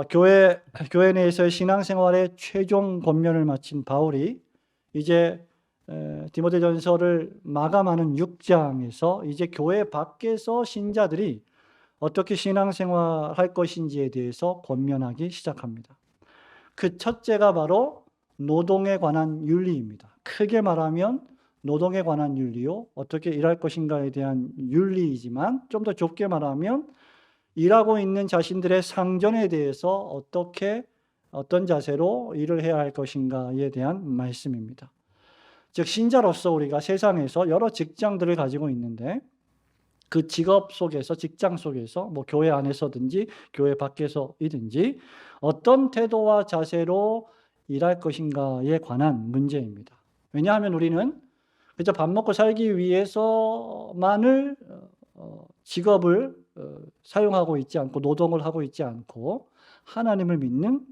교회 내에서의 신앙생활의 최종 권면을 마친 바울이 이제 디모데전서를 마감하는 6장에서 이제 교회 밖에서 신자들이 어떻게 신앙생활할 것인지에 대해서 권면하기 시작합니다. 그 첫째가 바로 노동에 관한 윤리입니다. 크게 말하면 노동에 관한 윤리요, 어떻게 일할 것인가에 대한 윤리이지만 좀 더 좁게 말하면 일하고 있는 자신들의 상전에 대해서 어떤 자세로 일을 해야 할 것인가에 대한 말씀입니다. 즉 신자로서 우리가 세상에서 여러 직장들을 가지고 있는데 그 직업 속에서, 직장 속에서 뭐 교회 안에서든지 교회 밖에서이든지 어떤 태도와 자세로 일할 것인가에 관한 문제입니다. 왜냐하면 우리는 그저 밥 먹고 살기 위해서만을 직업을 사용하고 있지 않고 노동을 하고 있지 않고 하나님을 믿는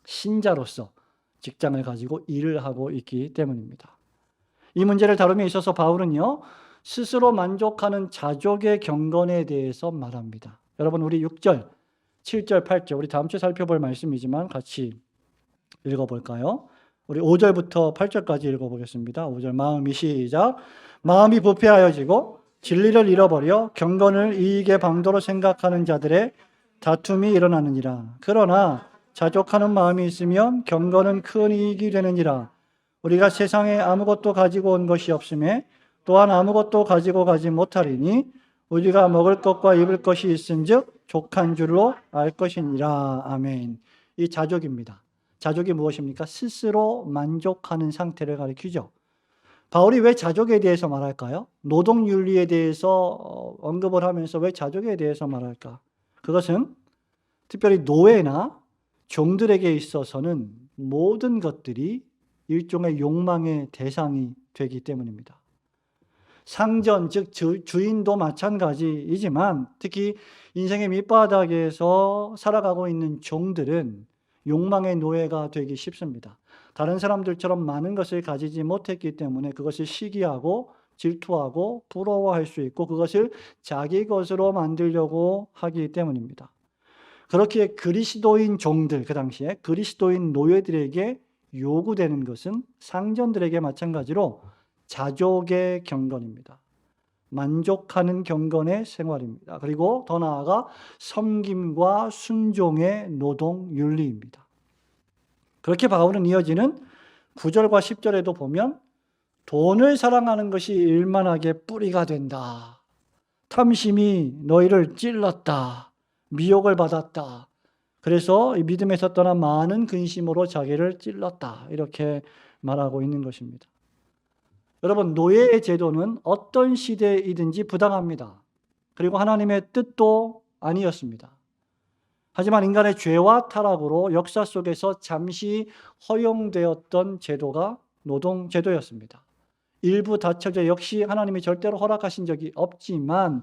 신자로서 직장을 가지고 일을 하고 있기 때문입니다. 이 문제를 다룸에 있어서 바울은요, 스스로 만족하는 자족의 경건에 대해서 말합니다. 여러분 우리 6절, 7절, 8절 우리 다음 주에 살펴볼 말씀이지만 같이 읽어볼까요? 우리 5절부터 8절까지 읽어보겠습니다. 5절 마음이 시작. 마음이 부패하여지고 진리를 잃어버려 경건을 이익의 방도로 생각하는 자들의 다툼이 일어나느니라. 그러나 자족하는 마음이 있으면 경건은 큰 이익이 되느니라. 우리가 세상에 아무것도 가지고 온 것이 없음에 또한 아무것도 가지고 가지 못하리니 우리가 먹을 것과 입을 것이 있은즉 족한 줄로 알 것이니라. 아멘. 이 자족입니다. 자족이 무엇입니까? 스스로 만족하는 상태를 가리키죠. 바울이 왜 자족에 대해서 말할까요? 노동윤리에 대해서 언급을 하면서 왜 자족에 대해서 말할까? 그것은 특별히 노예나 종들에게 있어서는 모든 것들이 일종의 욕망의 대상이 되기 때문입니다. 상전, 즉 주인도 마찬가지이지만 특히 인생의 밑바닥에서 살아가고 있는 종들은 욕망의 노예가 되기 쉽습니다. 다른 사람들처럼 많은 것을 가지지 못했기 때문에 그것을 시기하고 질투하고 부러워할 수 있고 그것을 자기 것으로 만들려고 하기 때문입니다. 그렇게 그리스도인 종들, 그 당시에 그리스도인 노예들에게 요구되는 것은 상전들에게 마찬가지로 자족의 경건입니다. 만족하는 경건의 생활입니다. 그리고 더 나아가 섬김과 순종의 노동 윤리입니다. 그렇게 바울은 이어지는 9절과 10절에도 보면 돈을 사랑하는 것이 일만하게 뿌리가 된다. 탐심이 너희를 찔렀다. 미혹을 받았다. 그래서 이 믿음에서 떠난 많은 근심으로 자기를 찔렀다. 이렇게 말하고 있는 것입니다. 여러분, 노예의 제도는 어떤 시대이든지 부당합니다. 그리고 하나님의 뜻도 아니었습니다. 하지만 인간의 죄와 타락으로 역사 속에서 잠시 허용되었던 제도가 노동제도였습니다. 일부 다처제 역시 하나님이 절대로 허락하신 적이 없지만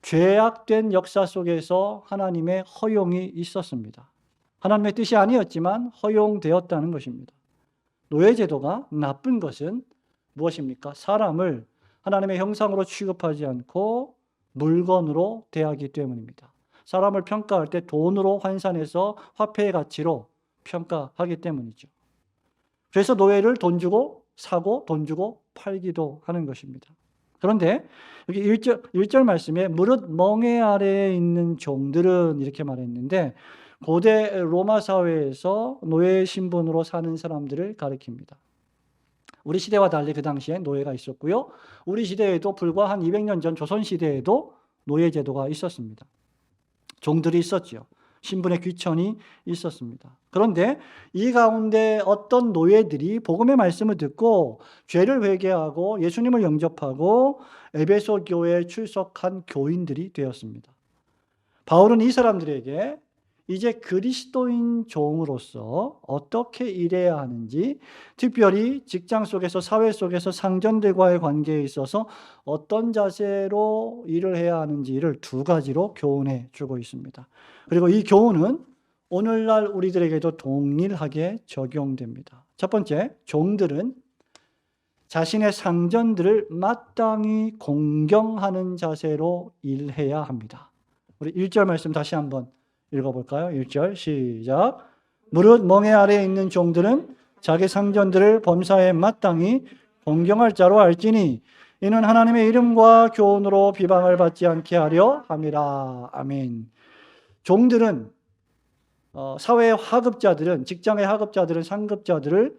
죄악된 역사 속에서 하나님의 허용이 있었습니다. 하나님의 뜻이 아니었지만 허용되었다는 것입니다. 노예제도가 나쁜 것은 무엇입니까? 사람을 하나님의 형상으로 취급하지 않고 물건으로 대하기 때문입니다. 사람을 평가할 때 돈으로 환산해서 화폐의 가치로 평가하기 때문이죠. 그래서 노예를 돈 주고 사고 돈 주고 팔기도 하는 것입니다. 그런데 여기 1절 말씀에 무릇 멍에 아래에 있는 종들은 이렇게 말했는데 고대 로마 사회에서 노예 신분으로 사는 사람들을 가리킵니다. 우리 시대와 달리 그 당시에 노예가 있었고요. 우리 시대에도 불과 한 200년 전 조선 시대에도 노예 제도가 있었습니다. 종들이 있었죠. 신분의 귀천이 있었습니다. 그런데 이 가운데 어떤 노예들이 복음의 말씀을 듣고 죄를 회개하고 예수님을 영접하고 에베소 교회에 출석한 교인들이 되었습니다. 바울은 이 사람들에게 이제 그리스도인 종으로서 어떻게 일해야 하는지, 특별히 직장 속에서 사회 속에서 상전들과의 관계에 있어서 어떤 자세로 일을 해야 하는지를 두 가지로 교훈해 주고 있습니다. 그리고 이 교훈은 오늘날 우리들에게도 동일하게 적용됩니다. 첫 번째, 종들은 자신의 상전들을 마땅히 공경하는 자세로 일해야 합니다. 우리 1절 말씀 다시 한번 읽어볼까요? 1절 시작. 무릇 멍에 아래에 있는 종들은 자기 상전들을 범사에 마땅히 공경할 자로 알지니 이는 하나님의 이름과 교훈으로 비방을 받지 않게 하려 함이라. 아멘. 종들은 사회의 하급자들은, 직장의 하급자들은 상급자들을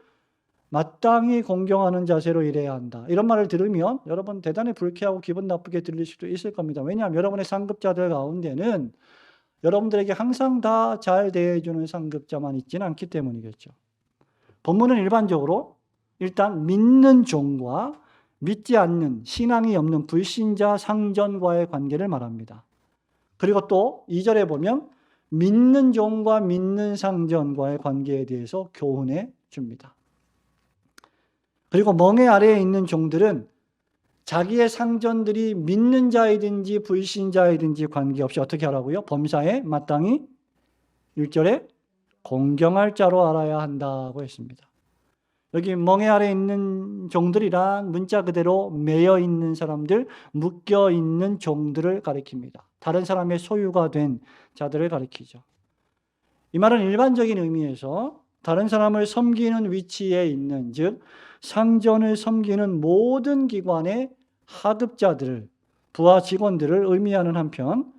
마땅히 공경하는 자세로 일해야 한다. 이런 말을 들으면 여러분 대단히 불쾌하고 기분 나쁘게 들릴 수도 있을 겁니다. 왜냐하면 여러분의 상급자들 가운데는 여러분들에게 항상 다 잘 대해주는 상급자만 있지는 않기 때문이겠죠. 본문은 일반적으로 일단 믿는 종과 믿지 않는, 신앙이 없는 불신자 상전과의 관계를 말합니다. 그리고 또 2절에 보면 믿는 종과 믿는 상전과의 관계에 대해서 교훈해 줍니다. 그리고 멍에 아래에 있는 종들은 자기의 상전들이 믿는 자이든지 불신자이든지 관계없이 어떻게 하라고요? 범사에 마땅히 1절에 공경할 자로 알아야 한다고 했습니다. 여기 멍에 아래에 있는 종들이란 문자 그대로 매여 있는 사람들, 묶여 있는 종들을 가리킵니다. 다른 사람의 소유가 된 자들을 가리키죠. 이 말은 일반적인 의미에서 다른 사람을 섬기는 위치에 있는, 즉 상전을 섬기는 모든 기관의 하급자들을, 부하 직원들을 의미하는 한편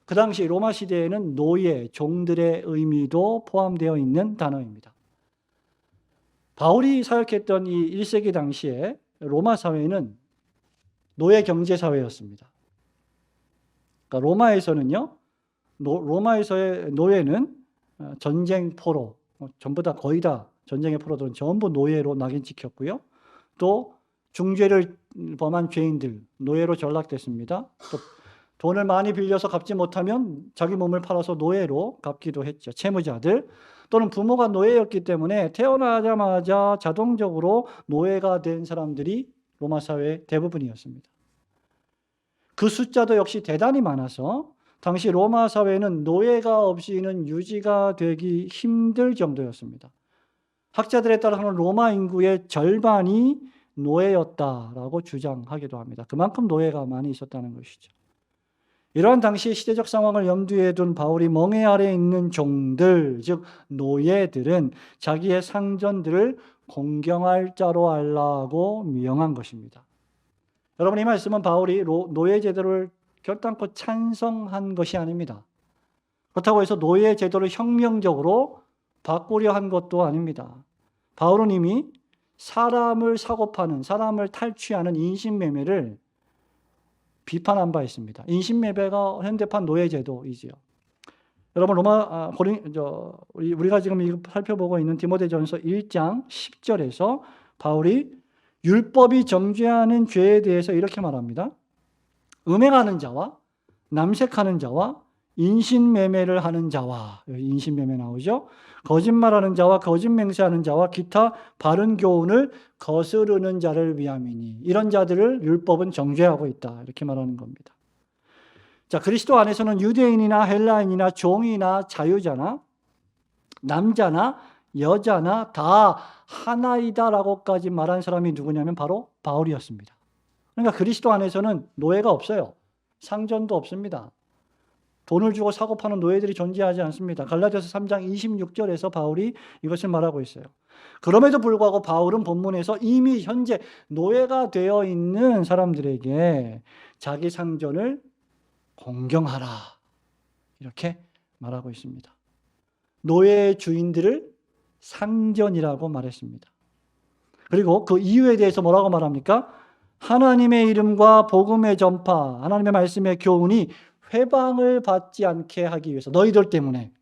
그 당시 로마 시대에는 노예, 종들의 의미도 포함되어 있는 단어입니다. 바울이 사역했던 이 1세기 당시에 로마 사회는 노예 경제 사회였습니다. 그러니까 로마에서는요, 로마에서의 노예는 전쟁 포로, 전부 다 거의 다 전쟁의 포로들은 전부 노예로 낙인 찍혔고요. 또 중죄를 범한 죄인들 노예로 전락됐습니다. 또 돈을 많이 빌려서 갚지 못하면 자기 몸을 팔아서 노예로 갚기도 했죠. 채무자들 또는 부모가 노예였기 때문에 태어나자마자 자동적으로 노예가 된 사람들이 로마 사회의 대부분이었습니다. 그 숫자도 역시 대단히 많아서 당시 로마 사회는 노예가 없이는 유지가 되기 힘들 정도였습니다. 학자들에 따라서는 로마 인구의 절반이 노예였다라고 주장하기도 합니다. 그만큼 노예가 많이 있었다는 것이죠. 이러한 당시의 시대적 상황을 염두에 둔 바울이 멍에 아래에 있는 종들, 즉 노예들은 자기의 상전들을 공경할 자로 알라고 명한 것입니다. 여러분, 이 말씀은 바울이 노예 제도를 결단코 찬성한 것이 아닙니다. 그렇다고 해서 노예 제도를 혁명적으로 바꾸려 한 것도 아닙니다. 바울은 이미 사람을 사고 파는, 사람을 탈취하는 인신매매를 비판한 바 있습니다. 인신매매가 현대판 노예제도이지요. 여러분 우리가 지금 살펴보고 있는 디모데전서 1장 10절에서 바울이 율법이 정죄하는 죄에 대해서 이렇게 말합니다. 음행하는 자와 남색하는 자와 인신매매를 하는 자와, 여기 인신매매 나오죠? 거짓말하는 자와 거짓맹세하는 자와 기타 바른 교훈을 거스르는 자를 위함이니 이런 자들을 율법은 정죄하고 있다, 이렇게 말하는 겁니다. 자, 그리스도 안에서는 유대인이나 헬라인이나 종이나 자유자나 남자나 여자나 다 하나이다라고까지 말한 사람이 누구냐면 바로 바울이었습니다. 그러니까 그리스도 안에서는 노예가 없어요. 상전도 없습니다. 돈을 주고 사고 파는 노예들이 존재하지 않습니다. 갈라디아서 3장 26절에서 바울이 이것을 말하고 있어요. 그럼에도 불구하고 바울은 본문에서 이미 현재 노예가 되어 있는 사람들에게 자기 상전을 공경하라, 이렇게 말하고 있습니다. 노예의 주인들을 상전이라고 말했습니다. 그리고 그 이유에 대해서 뭐라고 말합니까? 하나님의 이름과 복음의 전파, 하나님의 말씀의 교훈이 회방을 받지 않게 하기 위해서, 너희들 때문에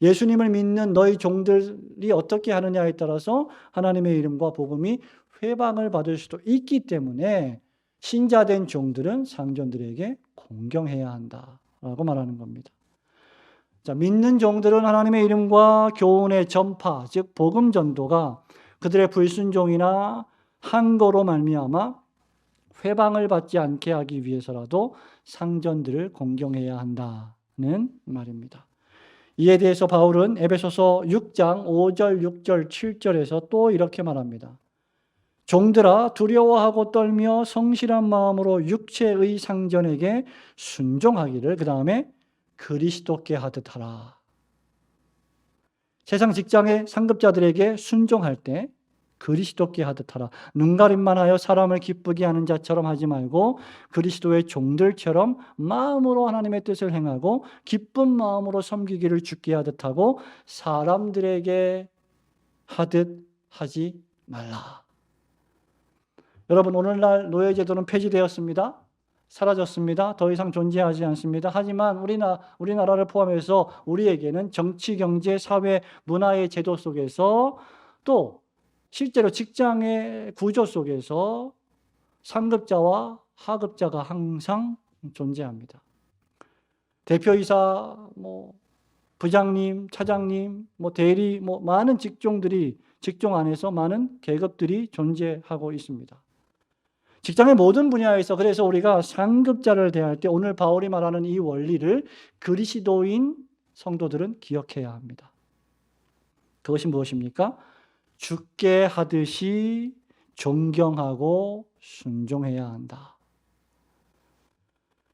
예수님을 믿는 너희 종들이 어떻게 하느냐에 따라서 하나님의 이름과 복음이 회방을 받을 수도 있기 때문에 신자된 종들은 상전들에게 공경해야 한다라고 말하는 겁니다. 자, 믿는 종들은 하나님의 이름과 교훈의 전파, 즉 복음 전도가 그들의 불순종이나 항거로 말미암아 회방을 받지 않게 하기 위해서라도 상전들을 공경해야 한다는 말입니다. 이에 대해서 바울은 에베소서 6장 5절, 6절, 7절에서 또 이렇게 말합니다. 종들아, 두려워하고 떨며 성실한 마음으로 육체의 상전에게 순종하기를, 그 다음에 그리스도께 하듯 하라. 세상 직장의 상급자들에게 순종할 때 그리스도께 하듯 하라. 눈가림만 하여 사람을 기쁘게 하는 자처럼 하지 말고 그리스도의 종들처럼 마음으로 하나님의 뜻을 행하고 기쁜 마음으로 섬기기를 주께 하듯 하고 사람들에게 하듯 하지 말라. 여러분, 오늘날 노예제도는 폐지되었습니다. 사라졌습니다. 더 이상 존재하지 않습니다. 하지만 우리나라를 포함해서 우리에게는 정치, 경제, 사회, 문화의 제도 속에서 또 실제로 직장의 구조 속에서 상급자와 하급자가 항상 존재합니다. 대표이사, 부장님, 차장님, 대리, 많은 직종 안에서 많은 계급들이 존재하고 있습니다. 직장의 모든 분야에서 그래서 우리가 상급자를 대할 때 오늘 바울이 말하는 이 원리를 그리스도인 성도들은 기억해야 합니다. 그것이 무엇입니까? 주께 하듯이 존경하고 순종해야 한다.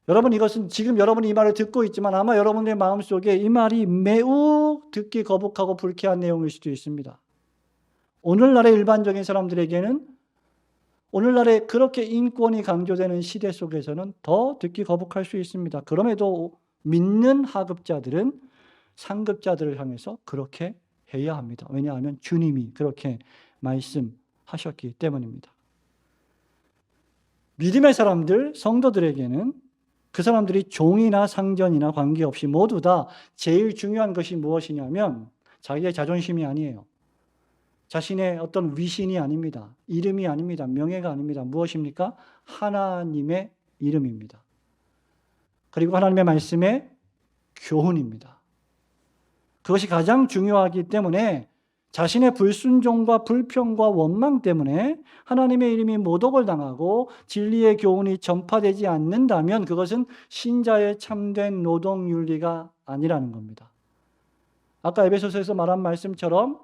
여러분, 이것은 지금 여러분이 이 말을 듣고 있지만 아마 여러분의 마음속에 이 말이 매우 듣기 거북하고 불쾌한 내용일 수도 있습니다. 오늘날의 일반적인 사람들에게는 오늘날에 그렇게 인권이 강조되는 시대 속에서는 더 듣기 거북할 수 있습니다. 그럼에도 믿는 하급자들은 상급자들을 향해서 그렇게 해야 합니다. 왜냐하면 주님이 그렇게 말씀하셨기 때문입니다. 믿음의 사람들, 성도들에게는 그 사람들이 종이나 상전이나 관계없이 모두 다 제일 중요한 것이 무엇이냐면 자기의 자존심이 아니에요. 자신의 어떤 위신이 아닙니다. 이름이 아닙니다. 명예가 아닙니다. 무엇입니까? 하나님의 이름입니다. 그리고 하나님의 말씀의 교훈입니다. 그것이 가장 중요하기 때문에 자신의 불순종과 불평과 원망 때문에 하나님의 이름이 모독을 당하고 진리의 교훈이 전파되지 않는다면 그것은 신자의 참된 노동윤리가 아니라는 겁니다. 아까 에베소서에서 말한 말씀처럼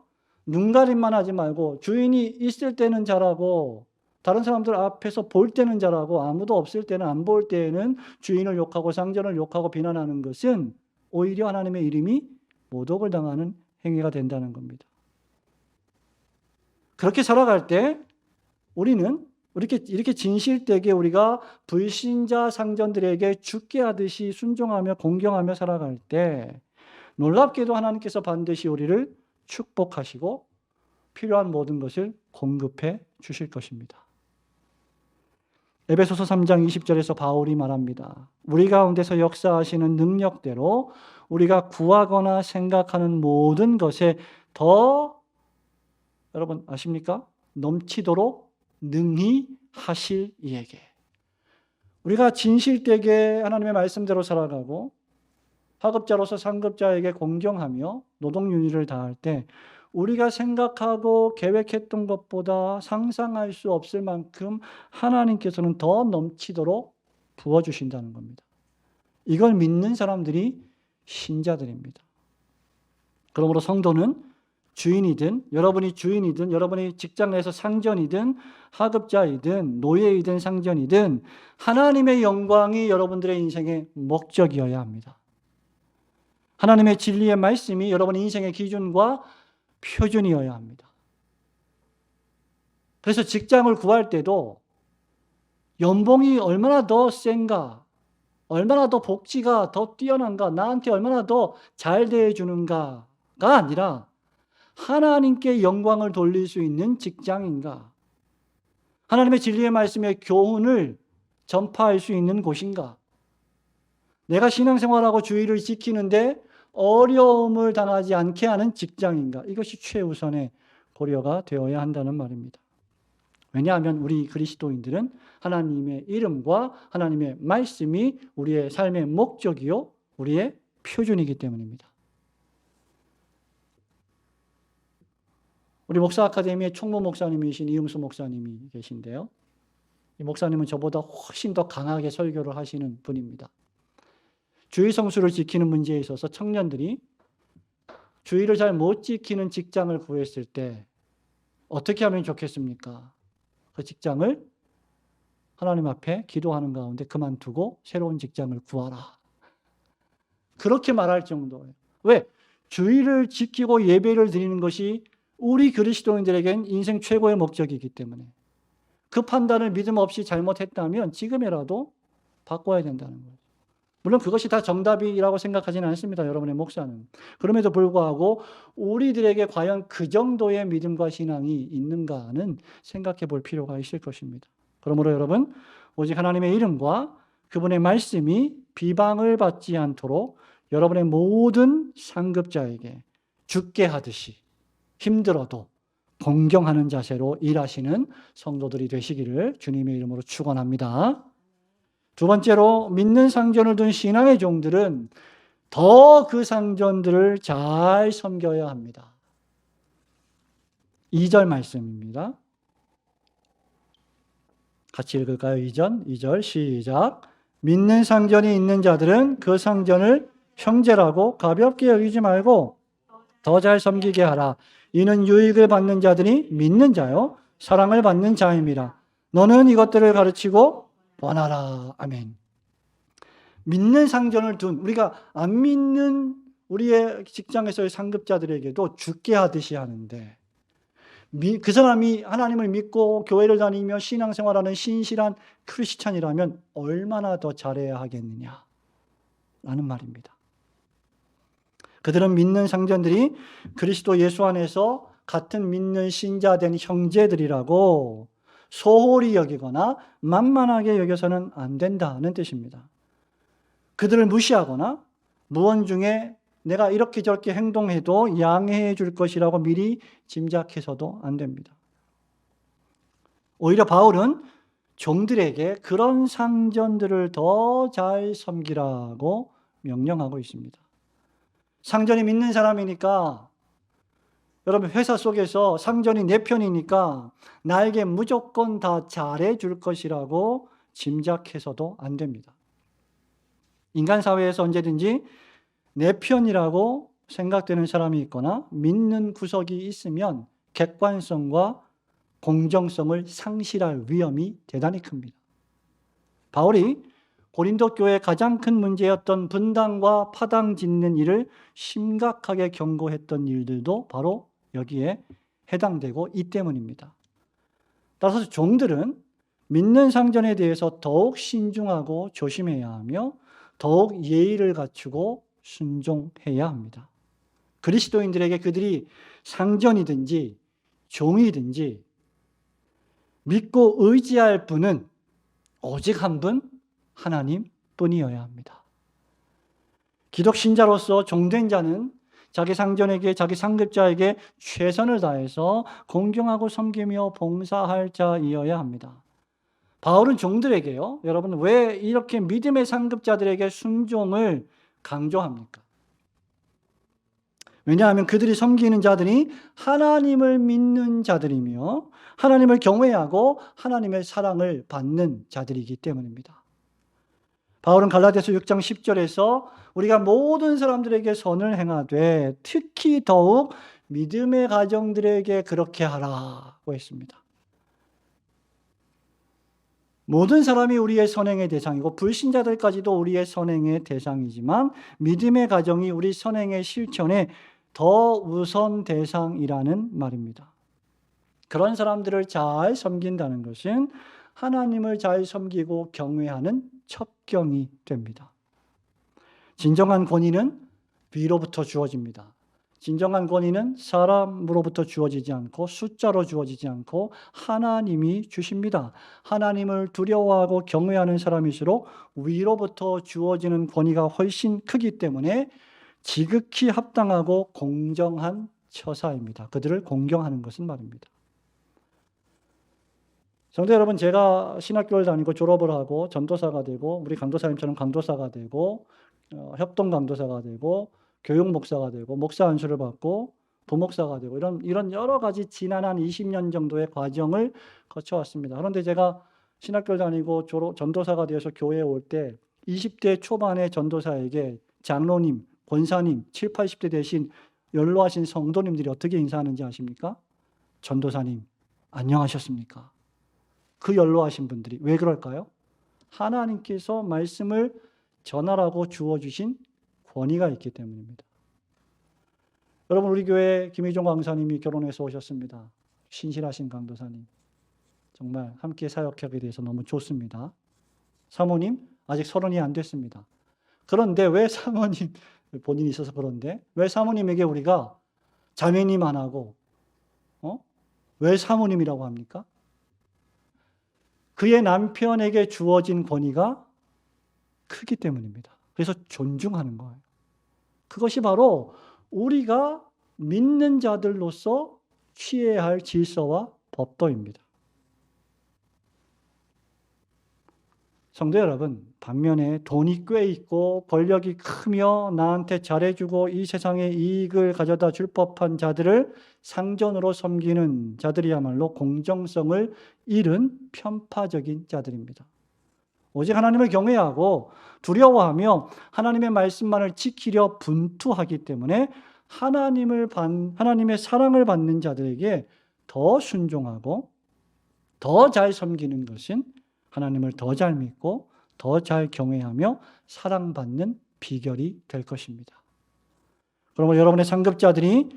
눈가림만 하지 말고 주인이 있을 때는 잘하고 다른 사람들 앞에서 볼 때는 잘하고 아무도 없을 때는 안 볼 때에는 주인을 욕하고 상전을 욕하고 비난하는 것은 오히려 하나님의 이름이 모독을 당하는 행위가 된다는 겁니다. 그렇게 살아갈 때 우리는 이렇게 진실되게 우리가 불신자 상전들에게 죽게 하듯이 순종하며 공경하며 살아갈 때 놀랍게도 하나님께서 반드시 우리를 축복하시고 필요한 모든 것을 공급해 주실 것입니다. 에베소서 3장 20절에서 바울이 말합니다. 우리 가운데서 역사하시는 능력대로 우리가 구하거나 생각하는 모든 것에 더 여러분 아십니까? 넘치도록 능히 하실 이에게. 우리가 진실되게 하나님의 말씀대로 살아가고 하급자로서 상급자에게 공경하며 노동윤리를 다할 때 우리가 생각하고 계획했던 것보다 상상할 수 없을 만큼 하나님께서는 더 넘치도록 부어주신다는 겁니다. 이걸 믿는 사람들이 신자들입니다. 그러므로 성도는 주인이든 여러분이 주인이든 여러분이 직장 내에서 상전이든 하급자이든 노예이든 상전이든 하나님의 영광이 여러분들의 인생의 목적이어야 합니다. 하나님의 진리의 말씀이 여러분의 인생의 기준과 표준이어야 합니다. 그래서 직장을 구할 때도 연봉이 얼마나 더 센가, 얼마나 더 복지가 더 뛰어난가, 나한테 얼마나 더 잘 대해주는가가 아니라 하나님께 영광을 돌릴 수 있는 직장인가, 하나님의 진리의 말씀의 교훈을 전파할 수 있는 곳인가, 내가 신앙생활하고 주의를 지키는데 어려움을 당하지 않게 하는 직장인가, 이것이 최우선의 고려가 되어야 한다는 말입니다. 왜냐하면 우리 그리스도인들은 하나님의 이름과 하나님의 말씀이 우리의 삶의 목적이요 우리의 표준이기 때문입니다. 우리 목사 아카데미의 총무 목사님이신 이응수 목사님이 계신데요. 이 목사님은 저보다 훨씬 더 강하게 설교를 하시는 분입니다. 주의 성수를 지키는 문제에 있어서 청년들이 주의를 잘 못 지키는 직장을 구했을 때 어떻게 하면 좋겠습니까? 그 직장을 하나님 앞에 기도하는 가운데 그만두고 새로운 직장을 구하라. 그렇게 말할 정도예요. 왜? 주의를 지키고 예배를 드리는 것이 우리 그리스도인들에겐 인생 최고의 목적이기 때문에 그 판단을 믿음 없이 잘못했다면 지금이라도 바꿔야 된다는 거예요. 물론 그것이 다 정답이라고 생각하지는 않습니다. 여러분의 목사는. 그럼에도 불구하고 우리들에게 과연 그 정도의 믿음과 신앙이 있는가는 생각해 볼 필요가 있을 것입니다. 그러므로 여러분, 오직 하나님의 이름과 그분의 말씀이 비방을 받지 않도록 여러분의 모든 상급자에게 죽게 하듯이 힘들어도 공경하는 자세로 일하시는 성도들이 되시기를 주님의 이름으로 축원합니다. 두 번째로, 믿는 상전을 둔 신앙의 종들은 더 그 상전들을 잘 섬겨야 합니다. 2절 말씀입니다. 같이 읽을까요? 2절 시작. 믿는 상전이 있는 자들은 그 상전을 형제라고 가볍게 여기지 말고 더 잘 섬기게 하라. 이는 유익을 받는 자들이 믿는 자요 사랑을 받는 자임이라. 너는 이것들을 가르치고 원하라. 아멘. 믿는 상전을 둔, 우리가 안 믿는 우리의 직장에서의 상급자들에게도 죽게 하듯이 하는데, 그 사람이 하나님을 믿고 교회를 다니며 신앙생활하는 신실한 크리스찬이라면 얼마나 더 잘해야 하겠느냐 라는 말입니다. 그들은 믿는 상전들이 그리스도 예수 안에서 같은 믿는 신자된 형제들이라고 소홀히 여기거나 만만하게 여겨서는 안 된다는 뜻입니다. 그들을 무시하거나 무언 중에 내가 이렇게 저렇게 행동해도 양해해 줄 것이라고 미리 짐작해서도 안 됩니다. 오히려 바울은 종들에게 그런 상전들을 더 잘 섬기라고 명령하고 있습니다. 상전이 믿는 사람이니까, 여러분 회사 속에서 상전이 내 편이니까 나에게 무조건 다 잘해 줄 것이라고 짐작해서도 안 됩니다. 인간 사회에서 언제든지 내 편이라고 생각되는 사람이 있거나 믿는 구석이 있으면 객관성과 공정성을 상실할 위험이 대단히 큽니다. 바울이 고린도 교회의 가장 큰 문제였던 분당과 파당 짓는 일을 심각하게 경고했던 일들도 바로 여기에 해당되고 이 때문입니다. 따라서 종들은 믿는 상전에 대해서 더욱 신중하고 조심해야 하며 더욱 예의를 갖추고 순종해야 합니다. 그리스도인들에게 그들이 상전이든지 종이든지 믿고 의지할 분은 오직 한 분, 하나님 뿐이어야 합니다. 기독 신자로서 종된 자는 자기 상전에게, 자기 상급자에게 최선을 다해서 공경하고 섬기며 봉사할 자이어야 합니다. 바울은 종들에게요, 여러분 왜 이렇게 믿음의 상급자들에게 순종을 강조합니까? 왜냐하면 그들이 섬기는 자들이 하나님을 믿는 자들이며 하나님을 경외하고 하나님의 사랑을 받는 자들이기 때문입니다. 바울은 갈라디아서 6장 10절에서 우리가 모든 사람들에게 선을 행하되 특히 더욱 믿음의 가정들에게 그렇게 하라고 했습니다. 모든 사람이 우리의 선행의 대상이고 불신자들까지도 우리의 선행의 대상이지만 믿음의 가정이 우리 선행의 실천에 더 우선 대상이라는 말입니다. 그런 사람들을 잘 섬긴다는 것은 하나님을 잘 섬기고 경외하는 첩경이 됩니다. 진정한 권위는 위로부터 주어집니다. 진정한 권위는 사람으로부터 주어지지 않고 숫자로 주어지지 않고 하나님이 주십니다. 하나님을 두려워하고 경외하는 사람일수록 위로부터 주어지는 권위가 훨씬 크기 때문에 지극히 합당하고 공정한 처사입니다. 그들을 공경하는 것은 말입니다. 성도 여러분, 제가 신학교를 다니고 졸업을 하고 전도사가 되고 우리 강도사님처럼 강도사가 되고 협동 강도사가 되고 교육 목사가 되고 목사 안수를 받고 부목사가 되고 이런 여러 가지 지난 한 20년 정도의 과정을 거쳐왔습니다. 그런데 제가 신학교를 다니고 전도사가 되어서 교회에 올 때 20대 초반의 전도사에게 장로님, 권사님, 7, 80대 되신 연로하신 성도님들이 어떻게 인사하는지 아십니까? 전도사님, 안녕하셨습니까? 그 연로하신 분들이 왜 그럴까요? 하나님께서 말씀을 전하라고 주어주신 권위가 있기 때문입니다. 여러분, 우리 교회 김희종 강사님이 결혼해서 오셨습니다. 신실하신 강도사님. 정말 함께 사역하게 돼서 너무 좋습니다. 사모님 아직 30이 안 됐습니다. 그런데 왜 사모님, 본인이 있어서 그런데 왜 사모님에게 우리가 자매님 안 하고 왜 사모님이라고 합니까? 그의 남편에게 주어진 권위가 크기 때문입니다. 그래서 존중하는 거예요. 그것이 바로 우리가 믿는 자들로서 취해야 할 질서와 법도입니다. 성도 여러분, 반면에 돈이 꽤 있고 권력이 크며 나한테 잘해주고 이 세상에 이익을 가져다 줄 법한 자들을 상전으로 섬기는 자들이야말로 공정성을 잃은 편파적인 자들입니다. 오직 하나님을 경외하고 두려워하며 하나님의 말씀만을 지키려 분투하기 때문에 하나님의 사랑을 받는 자들에게 더 순종하고 더 잘 섬기는 것은 하나님을 더 잘 믿고 더 잘 경외하며 사랑받는 비결이 될 것입니다. 그러므로 여러분의 상급자들이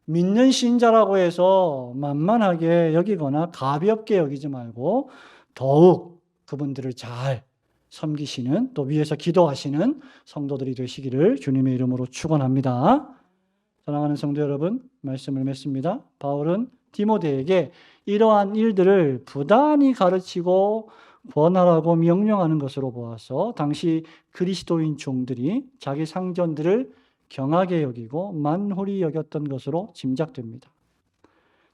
믿는 신자라고 해서 만만하게 여기거나 가볍게 여기지 말고 더욱 그분들을 잘 섬기시는, 또 위에서 기도하시는 성도들이 되시기를 주님의 이름으로 축원합니다. 사랑하는 성도 여러분, 말씀을 맺습니다. 바울은 디모데에게 이러한 일들을 부단히 가르치고 권하라고 명령하는 것으로 보아서 당시 그리스도인 종들이 자기 상전들을 경하게 여기고 만홀히 여겼던 것으로 짐작됩니다.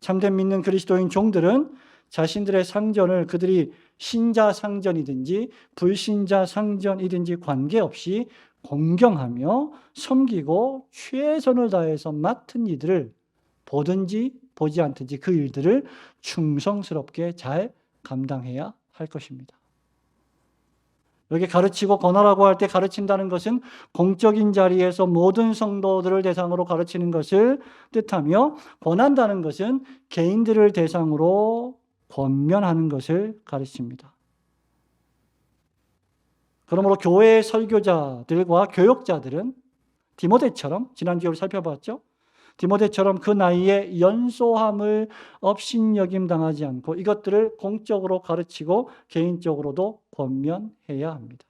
참된 믿는 그리스도인 종들은 자신들의 상전을 그들이 신자 상전이든지 불신자 상전이든지 관계없이 공경하며 섬기고 최선을 다해서 맡은 이들을 보든지 보지 않든지 그 일들을 충성스럽게 잘 감당해야 할 것입니다. 여기 가르치고 권하라고 할 때 가르친다는 것은 공적인 자리에서 모든 성도들을 대상으로 가르치는 것을 뜻하며, 권한다는 것은 개인들을 대상으로 권면하는 것을 가르칩니다. 그러므로 교회의 설교자들과 교역자들은 디모데처럼, 지난주에 우리 살펴봤죠? 디모데처럼 그 나이에 연소함을 업신여김당하지 않고 이것들을 공적으로 가르치고 개인적으로도 권면해야 합니다.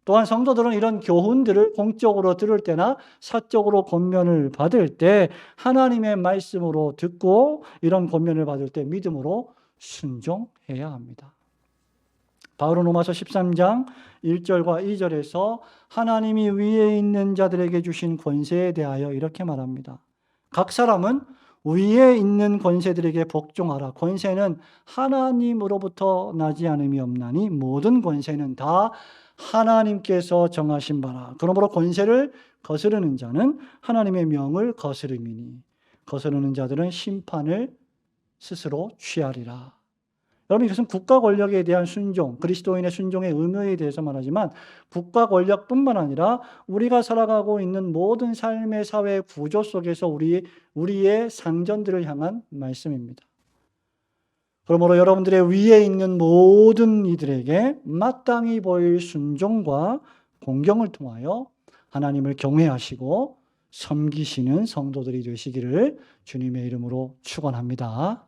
또한 성도들은 이런 교훈들을 공적으로 들을 때나 사적으로 권면을 받을 때 하나님의 말씀으로 듣고 이런 권면을 받을 때 믿음으로 순종해야 합니다. 바울은 로마서 13장 1절과 2절에서 하나님이 위에 있는 자들에게 주신 권세에 대하여 이렇게 말합니다. 각 사람은 위에 있는 권세들에게 복종하라. 권세는 하나님으로부터 나지 않음이 없나니 모든 권세는 다 하나님께서 정하신 바라. 그러므로 권세를 거스르는 자는 하나님의 명을 거스름이니 거스르는 자들은 심판을 스스로 취하리라. 여러분, 이것은 국가 권력에 대한 순종, 그리스도인의 순종의 의무에 대해서 말하지만 국가 권력뿐만 아니라 우리가 살아가고 있는 모든 삶의 사회 구조 속에서 우리의 상전들을 향한 말씀입니다. 그러므로 여러분들의 위에 있는 모든 이들에게 마땅히 보일 순종과 공경을 통하여 하나님을 경외하시고 섬기시는 성도들이 되시기를 주님의 이름으로 축원합니다.